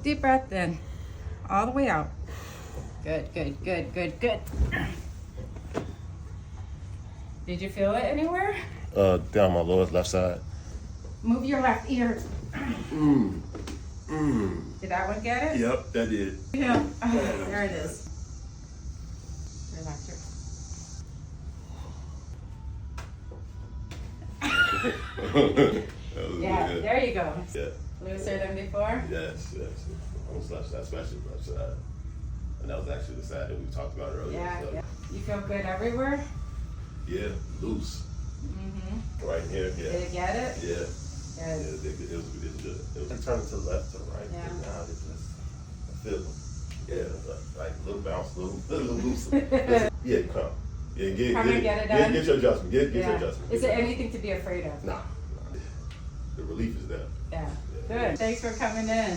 deep breath in. All the way out. Good, good, good, good, good. Did you feel it anywhere? Down my lower left side. Move your left ear. Did that one get it? Yep, that did. Yeah. Oh, there it is. Relax your. Yeah, good. there you go. Yeah. Looser than before? Yes. Almost left side, especially left side. And that was actually the side that we talked about earlier. Yeah, So. yeah. You feel good everywhere? Yeah, loose. Right here, yeah. Did it get it? Yeah. Good. It was good. It was turning to the left, to the right. Yeah. And now it's just, I feel it. Yeah, like a little bounce, a little loose. Yeah, come. Yeah, Come and get it done? Get your adjustment. Get Yeah. your adjustment. Is there anything to be afraid of? Nah. The relief is there. Yeah. Good. Thanks for coming in.